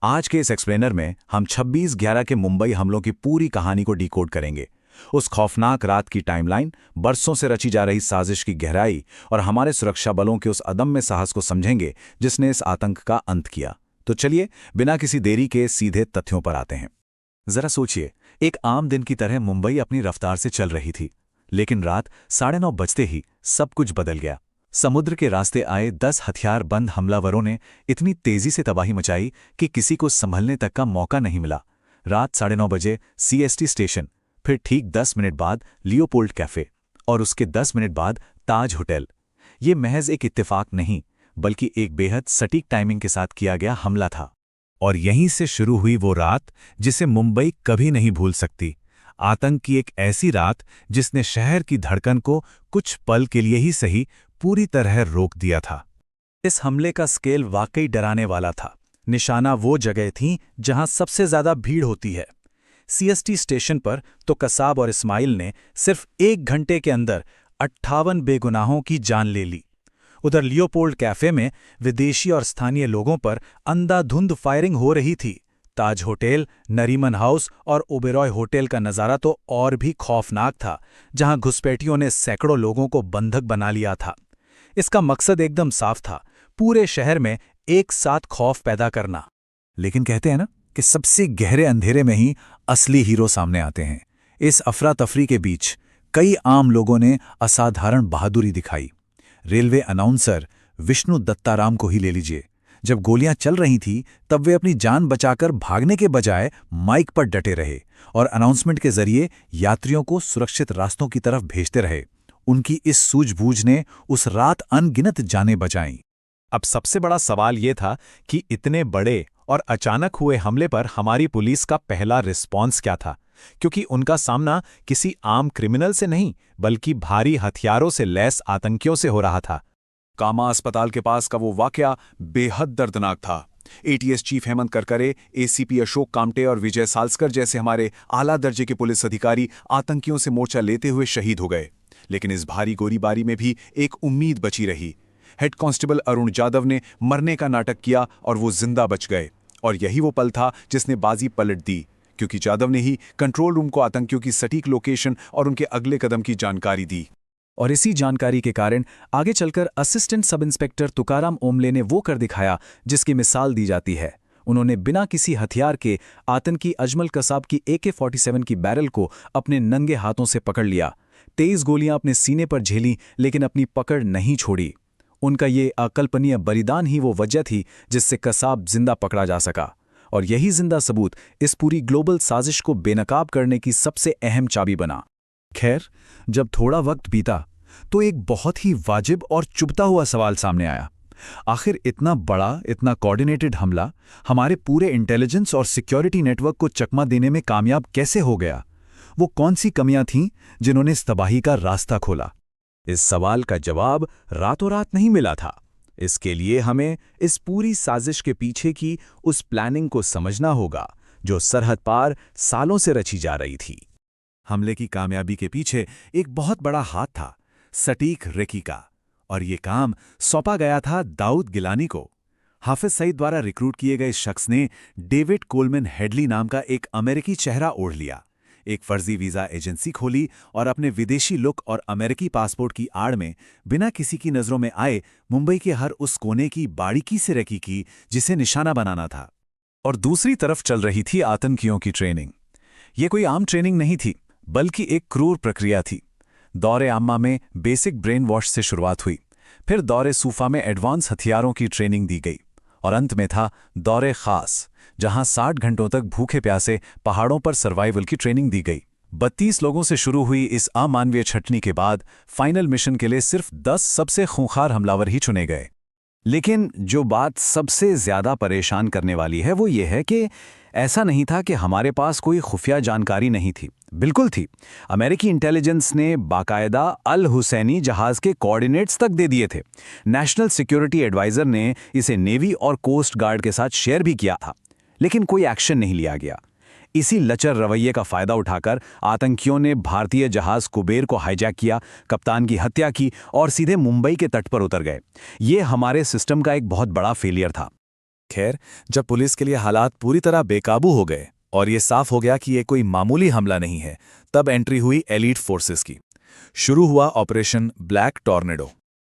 आज के इस एक्सप्लेनर में हम 26/11 के मुंबई हमलों की पूरी कहानी को डिकोड करेंगे। उस खौफनाक रात की टाइमलाइन, बरसों से रची जा रही साजिश की गहराई और हमारे सुरक्षा बलों के उस अदम्य साहस को समझेंगे जिसने इस आतंक का अंत किया। तो चलिए, बिना किसी देरी के सीधे तथ्यों पर आते हैं। जरा सोचिए, एक आम दिन की तरह मुंबई अपनी रफ्तार से चल रही थी, लेकिन रात 9:30 बजते ही सब कुछ बदल गया। समुद्र के रास्ते आए 10 हथियारबंद हमलावरों ने इतनी तेजी से तबाही मचाई कि किसी को संभलने तक का मौका नहीं मिला। रात 9:30 बजे सीएसटी स्टेशन, फिर ठीक 10 मिनट बाद लियोपोल्ड कैफे और उसके 10 मिनट बाद ताज होटल। ये महज एक इत्तेफाक नहीं, बल्कि एक बेहद सटीक टाइमिंग के साथ किया गया हमला था। और यहीं से शुरू हुई वो रात जिसे मुंबई कभी नहीं भूल सकती। आतंक की एक ऐसी रात जिसने शहर की धड़कन को कुछ पल के लिए ही सही पूरी तरह रोक दिया था। इस हमले का स्केल वाकई डराने वाला था। निशाना वो जगह थी जहां सबसे ज्यादा भीड़ होती है। सीएसटी स्टेशन पर तो कसाब और इस्माइल ने सिर्फ 1 घंटे के अंदर 58 बेगुनाहों की जान ले ली। उधर लियोपोल्ड कैफे में विदेशी और स्थानीय लोगों पर अंधाधुंध फायरिंग हो रही थी। ताज होटल, नरीमन हाउस और ओबेरॉय होटल का नज़ारा तो और भी खौफनाक था, जहां घुसपैठियों ने सैकड़ों लोगों को बंधक बना लिया था। इसका मकसद एकदम साफ था, पूरे शहर में एक साथ खौफ पैदा करना। लेकिन कहते हैं ना कि सबसे गहरे अंधेरे में ही असली हीरो सामने आते हैं। इस अफरा तफरी के बीच कई आम लोगों ने असाधारण बहादुरी दिखाई। रेलवे अनाउंसर विष्णु दत्ताराम को ही ले लीजिए। जब गोलियां चल रही थी तब वे अपनी जान बचाकर भागने के बजाय माइक पर डटे रहे और अनाउंसमेंट के जरिए यात्रियों को सुरक्षित रास्तों की तरफ भेजते रहे। उनकी इस सूझबूझ ने उस रात अनगिनत जानें बचाईं। अब सबसे बड़ा सवाल ये था कि इतने बड़े और अचानक हुए हमले पर हमारी पुलिस का पहला रिस्पॉन्स क्या था, क्योंकि उनका सामना किसी आम क्रिमिनल से नहीं बल्कि भारी हथियारों से लैस आतंकियों से हो रहा था। कामा अस्पताल के पास का वो वाकया बेहद दर्दनाक था। ATS chief Hemant Karkare, ACP Ashok Kamte और विजय सालस्कर जैसे हमारे आला दर्जे के पुलिस अधिकारी आतंकियों से मोर्चा लेते हुए शहीद हो गए। लेकिन इस भारी गोलीबारी में भी एक उम्मीद बची रही। हेड कांस्टेबल अरुण जाधव ने मरने का नाटक किया और वो जिंदा बच गए। और यही वो पल था जिसने बाजी पलट दी, क्योंकि जाधव ने ही कंट्रोल रूम को आतंकियों की सटीक लोकेशन और उनके अगले कदम की जानकारी दी। और इसी जानकारी के कारण आगे चलकर असिस्टेंट सब इंस्पेक्टर तुकाराम ओमले ने वो कर दिखाया जिसकी मिसाल दी जाती है। उन्होंने बिना किसी हथियार के आतंकी अजमल कसाब की AK-47 की बैरल को अपने नंगे हाथों से पकड़ लिया। 23 गोलियां अपने सीने पर झेली, लेकिन अपनी पकड़ नहीं छोड़ी। उनका ये अकल्पनीय बलिदान ही वो वजह थी जिससे कसाब जिंदा पकड़ा जा सका। और यही जिंदा सबूत इस पूरी ग्लोबल साजिश को बेनकाब करने की सबसे अहम चाबी बना। खैर, जब थोड़ा वक्त बीता तो एक बहुत ही वाजिब और चुभता हुआ सवाल सामने आया। आखिर इतना बड़ा, इतना कोऑर्डिनेटेड हमला हमारे पूरे इंटेलिजेंस और सिक्योरिटी नेटवर्क को चकमा देने में कामयाब कैसे हो गया? वो कौन सी कमियां थीं जिन्होंने इस तबाही का रास्ता खोला? इस सवाल का जवाब रातों रात नहीं मिला था। इसके लिए हमें इस पूरी साजिश के पीछे की उस प्लानिंग को समझना होगा जो सरहद पार सालों से रची जा रही थी। हमले की कामयाबी के पीछे एक बहुत बड़ा हाथ था, सटीक रेकी का, और ये काम सौंपा गया था दाऊद गिलानी को। हाफिज सईद द्वारा रिक्रूट किए गए शख्स ने डेविड कोलमैन हेडली नाम का एक अमेरिकी चेहरा ओढ़ लिया, एक फर्जी वीजा एजेंसी खोली और अपने विदेशी लुक और अमेरिकी पासपोर्ट की आड़ में बिना किसी की नजरों में आए मुंबई के हर उस कोने की बारीकी से रेकी की जिसे निशाना बनाना था। और दूसरी तरफ चल रही थी आतंकियों की ट्रेनिंग। ये कोई आम ट्रेनिंग नहीं थी, बल्कि एक क्रूर प्रक्रिया थी। दौरे आम्मा में बेसिक ब्रेन वॉश से शुरुआत हुई, फिर दौरे सूफा में एडवांस हथियारों की ट्रेनिंग दी गई, और अंत में था दौरे खास, जहां 60 घंटों तक भूखे प्यासे पहाड़ों पर सर्वाइवल की ट्रेनिंग दी गई। 32 लोगों से शुरू हुई इस अमानवीय छटनी के बाद फाइनल मिशन के लिए सिर्फ 10 सबसे खूंखार हमलावर ही चुने गए। लेकिन जो बात सबसे ज्यादा परेशान करने वाली है वो ये है कि ऐसा नहीं था कि हमारे पास कोई खुफिया जानकारी नहीं थी। बिल्कुल थी। अमेरिकी इंटेलिजेंस ने बाकायदा अल हुसैनी जहाज के कोऑर्डिनेट्स तक दे दिए थे। नेशनल सिक्योरिटी एडवाइजर ने इसे नेवी और कोस्ट गार्ड के साथ शेयर भी किया था, लेकिन कोई एक्शन नहीं लिया गया। इसी लचर रवैये का फायदा उठाकर आतंकियों ने भारतीय जहाज कुबेर को हाईजैक किया, कप्तान की हत्या की और सीधे मुंबई के तट पर उतर गए। ये हमारे सिस्टम का एक बहुत बड़ा फेलियर था। खैर, जब पुलिस के लिए हालात पूरी तरह बेकाबू हो गए और ये साफ हो गया कि ये कोई मामूली हमला नहीं है, तब एंट्री हुई एलीट फोर्सेस की। शुरू हुआ ऑपरेशन ब्लैक टॉर्नेडो।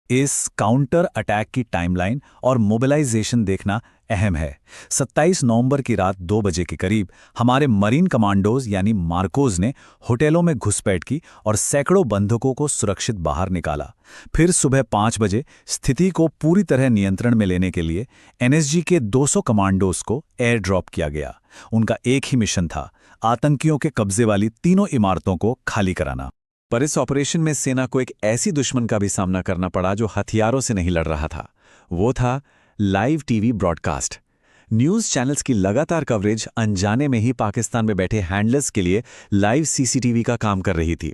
इस काउंटर अटैक की टाइमलाइन और मोबिलाइजेशन देखना अहम है। 27 नवंबर की रात 2 बजे के करीब हमारे मरीन कमांडोज यानी मार्कोज ने होटलों में घुसपैठ की और सैकड़ों बंधकों को सुरक्षित बाहर निकाला। फिर सुबह 5 बजे स्थिति को पूरी तरह नियंत्रण में लेने के लिए एनएसजी के 200 कमांडोज को एयर ड्रॉप किया गया। उनका एक ही मिशन था, आतंकियों के कब्जे वाली तीनों इमारतों को खाली कराना। पर इस ऑपरेशन में सेना को एक ऐसी दुश्मन का भी सामना करना पड़ा जो हथियारों से नहीं लड़ रहा था। वो था live TV broadcast. News channels की लगातार कवरेज अनजाने में ही पाकिस्तान में बैठे हैंडलर्स के लिए लाइव सीसीटीवी का काम कर रही थी।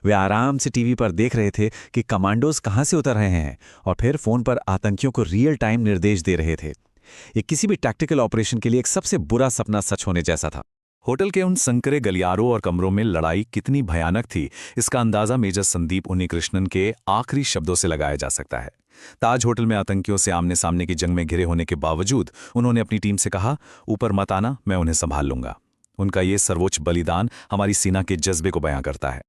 वे आराम से टीवी पर देख रहे थे कि कमांडोज कहां से उतर रहे हैं और फिर फोन पर आतंकियों को रियल टाइम निर्देश दे रहे थे। ये किसी भी टैक्टिकल ऑपरेशन के लिए एक सबसे बुरा सपना सच होने जैसा था। होटल के उन संकरे गलियारों और कमरों में लड़ाई कितनी भयानक थी, इसका अंदाजा मेजर संदीप उन्नीकृष्णन के आखिरी शब्दों से लगाया जा सकता है। ताज होटल में आतंकियों से आमने सामने की जंग में घिरे होने के बावजूद उन्होंने अपनी टीम से कहा, ऊपर मत आना, मैं उन्हें संभाल लूंगा। उनका ये सर्वोच्च बलिदान हमारी सेना के जज्बे को बयां करता है।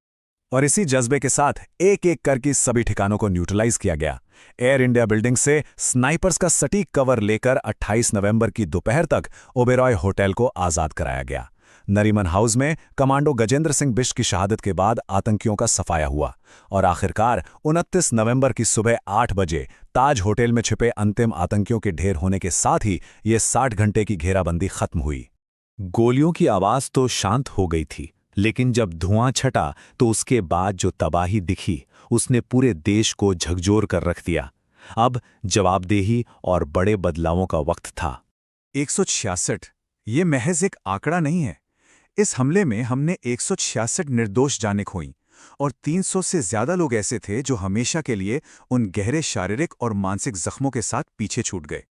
और इसी जज्बे के साथ एक एक करके सभी ठिकानों को न्यूट्रलाइज किया गया। एयर इंडिया बिल्डिंग से स्नाइपर्स का सटीक कवर लेकर 28 नवंबर की दोपहर तक ओबेरॉय होटल को आजाद कराया गया। नरीमन हाउस में कमांडो गजेंद्र सिंह बिष्ट की शहादत के बाद आतंकियों का सफाया हुआ और आखिरकार 29 नवंबर की सुबह 8 बजे ताज होटल में छिपे अंतिम आतंकियों के ढेर होने के साथ ही ये 60 घंटे की घेराबंदी खत्म हुई। गोलियों की आवाज तो शांत हो गई थी, लेकिन जब धुआं छटा तो उसके बाद जो तबाही दिखी उसने पूरे देश को झकझोर कर रख दिया। अब जवाबदेही और बड़े बदलावों का वक्त था। 166 ये महज एक आंकड़ा नहीं है। इस हमले में हमने 166 निर्दोष जानें खोईं और 300 से ज्यादा लोग ऐसे थे जो हमेशा के लिए उन गहरे शारीरिक और मानसिक जख्मों के साथ पीछे छूट गए।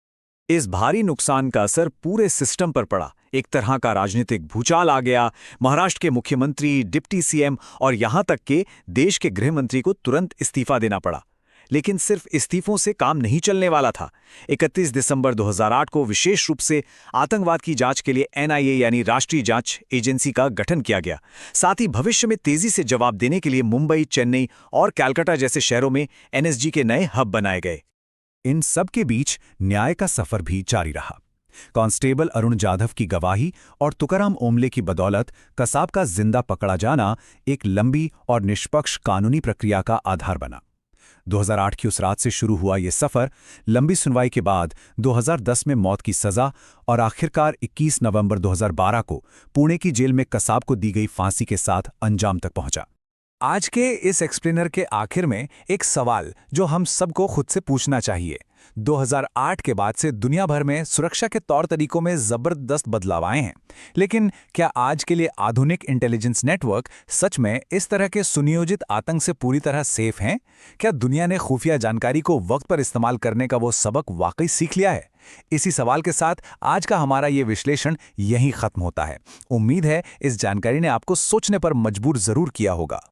इस भारी नुकसान का असर पूरे सिस्टम पर पड़ा। एक तरह का राजनीतिक भूचाल आ गया। महाराष्ट्र के मुख्यमंत्री, डिप्टी सीएम और यहां तक के देश के गृह मंत्री को तुरंत इस्तीफा देना पड़ा। लेकिन सिर्फ इस्तीफों से काम नहीं चलने वाला था। 31 दिसंबर 2008 को विशेष रूप से आतंकवाद की जांच के लिए एनआईए यानी राष्ट्रीय जांच एजेंसी का गठन किया गया। साथ ही भविष्य में तेजी से जवाब देने के लिए मुंबई, चेन्नई और कलकत्ता जैसे शहरों में एनएसजी के नए हब बनाए गए। इन सब के बीच न्याय का सफर भी जारी रहा। कांस्टेबल अरुण जाधव की गवाही और तुकाराम ओमले की बदौलत कसाब का जिंदा पकड़ा जाना एक लंबी और निष्पक्ष कानूनी प्रक्रिया का आधार बना। 2008 की उस रात से शुरू हुआ ये सफर लंबी सुनवाई के बाद 2010 में मौत की सजा और आखिरकार 21 नवंबर 2012 को पुणे की जेल में कसाब को दी गई फांसी के साथ अंजाम तक पहुंचा। आज के इस एक्सप्लेनर के आखिर में एक सवाल जो हम सबको खुद से पूछना चाहिए। 2008 के बाद से दुनिया भर में सुरक्षा के तौर तरीकों में जबरदस्त बदलाव आए हैं, लेकिन क्या आज के लिए आधुनिक इंटेलिजेंस नेटवर्क सच में इस तरह के सुनियोजित आतंक से पूरी तरह सेफ हैं? क्या दुनिया ने खुफिया जानकारी को वक्त पर इस्तेमाल करने का वो सबक वाकई सीख लिया है? इसी सवाल के साथ आज का हमारा ये विश्लेषण यहीं खत्म होता है। उम्मीद है इस जानकारी ने आपको सोचने पर मजबूर जरूर किया होगा।